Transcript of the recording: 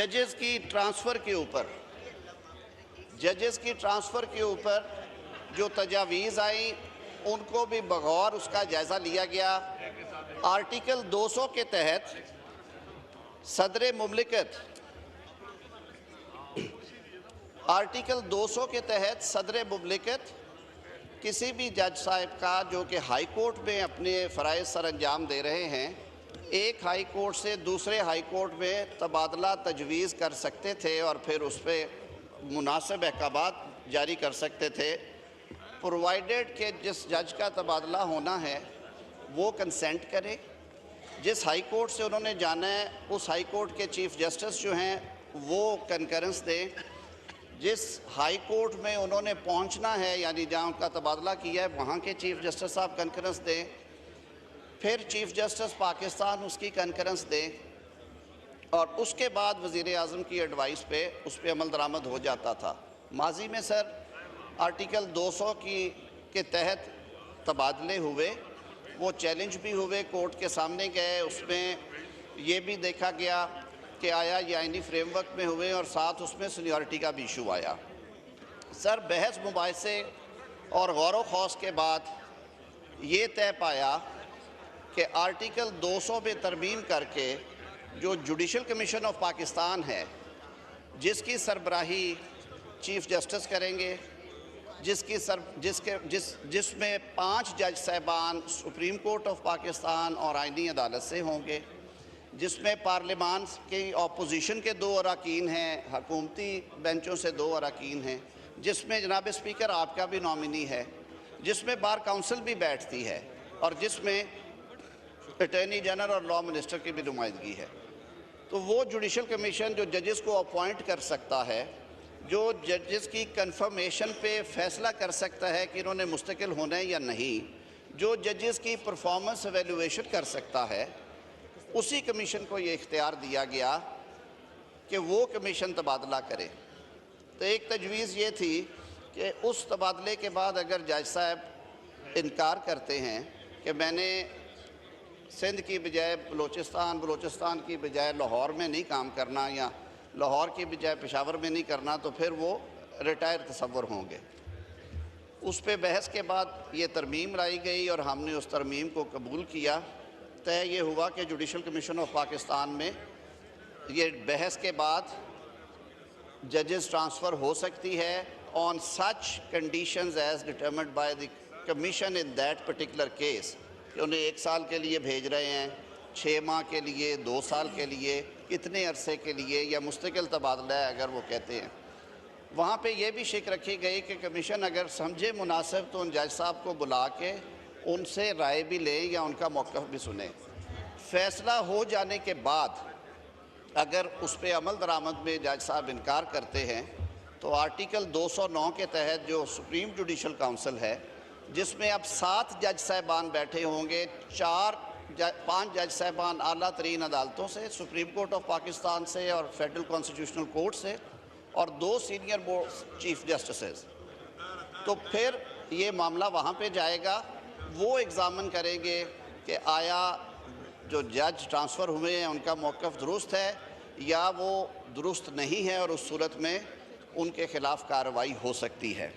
जजेस की ट्रांसफ़र के ऊपर जो तजावीज़ आई उनको भी बगौर उसका जायज़ा लिया गया। आर्टिकल 200 के तहत सदर मुमलिकत किसी भी जज साहब का जो कि हाई कोर्ट में अपने फ़राइज़ सर अंजाम दे रहे हैं, एक हाई कोर्ट से दूसरे हाई कोर्ट में तबादला तजवीज़ कर सकते थे और फिर उस पर मुनासिब अहकामात जारी कर सकते थे, प्रोवाइडेड कि जिस जज का तबादला होना है वो कंसेंट करे। जिस हाई कोर्ट से उन्होंने जाना है उस हाई कोर्ट के चीफ़ जस्टिस जो हैं वो कंकरेंस दें। जिस हाई कोर्ट में उन्होंने पहुंचना है यानी जहां उनका तबादला किया है वहां के चीफ़ जस्टिस साहब कंकरेंस दें, फिर चीफ़ जस्टिस पाकिस्तान उसकी कंकरेंस दें और उसके बाद वज़ीर आज़म की एडवाइस पे उस पर अमल दरामद हो जाता था। माजी में सर आर्टिकल 200 के तहत तबादले हुए, वो चैलेंज भी हुए, कोर्ट के सामने गए, उसमें ये भी देखा गया कि आया ये आइनी फ्रेमवर्क में हुए और साथ उसमें सीनियरिटी का भी इशू आया। सर बहस मुबाहिसे और गौर व खौस के बाद ये तय पाया कि आर्टिकल 200 में तरमीम करके जो जुडिशल कमीशन ऑफ पाकिस्तान है जिसकी सरबराही चीफ़ जस्टिस करेंगे, जिसमें 5 जज साहबान सुप्रीम कोर्ट ऑफ पाकिस्तान और आइनी अदालत से होंगे, जिसमें पार्लिमान की अपोजिशन के 2 अरकान हैं, हुकूमती बेंचों से 2 अरकान हैं, जिसमें जनाब स्पीकर आपका भी नॉमिनी है, जिसमें बार काउंसिल भी बैठती है और जिसमें अटॉर्नी जनरल और लॉ मिनिस्टर की भी नुमाइंदगी है। तो वो जुडिशल कमीशन जो जजेस को अपॉइंट कर सकता है, जो जजेस की कंफर्मेशन पे फैसला कर सकता है कि इन्होंने मुस्तकिल होना है या नहीं, जो जजेस की परफॉर्मेंस एवेल्युएशन कर सकता है, उसी कमीशन को ये इख्तियार दिया गया कि वो कमीशन तबादला करे। तो एक तजवीज़ ये थी कि उस तबादले के बाद अगर जज साहब इनकार करते हैं कि मैंने सिंध की बजाय बलूचिस्तान की बजाय लाहौर में नहीं काम करना या लाहौर की बजाय पेशावर में नहीं करना, तो फिर वो रिटायर तसव्वुर होंगे। उस पे बहस के बाद ये तरमीम लाई गई और हमने उस तरमीम को कबूल किया। तय ये हुआ कि जुडिशल कमीशन ऑफ पाकिस्तान में ये बहस के बाद जजेस ट्रांसफ़र हो सकती है on such conditions as determined by the commission in that particular case, कि उन्हें 1 साल के लिए भेज रहे हैं, 6 माह के लिए, 2 साल के लिए, कितने अरसे के लिए, या मुस्तकिल तबादला है अगर वो कहते हैं। वहाँ पे ये भी शिक रखी गई कि कमीशन अगर समझे मुनासिब तो उन जज साहब को बुला के उनसे राय भी लें या उनका मौक़िफ़ भी सुने। फ़ैसला हो जाने के बाद अगर उस पर अमल दरामद में जज साहब इनकार करते हैं तो आर्टिकल 209 के तहत जो सुप्रीम जुडिशल काउंसिल है, जिसमें अब 7 जज साहबान बैठे होंगे, 5 जज साहबान आला तरीन अदालतों से, सुप्रीम कोर्ट ऑफ पाकिस्तान से और फेडरल कॉन्स्टिट्यूशनल कोर्ट से, और 2 सीनियर बोर्ड चीफ़ जस्टिसेस, तो फिर ये मामला वहाँ पे जाएगा। वो एग्ज़ामिन करेंगे कि आया जो जज ट्रांसफ़र हुए हैं उनका मौक़िफ़ दुरुस्त है या वो दुरुस्त नहीं है, और उस सूरत में उनके ख़िलाफ़ कार्रवाई हो सकती है।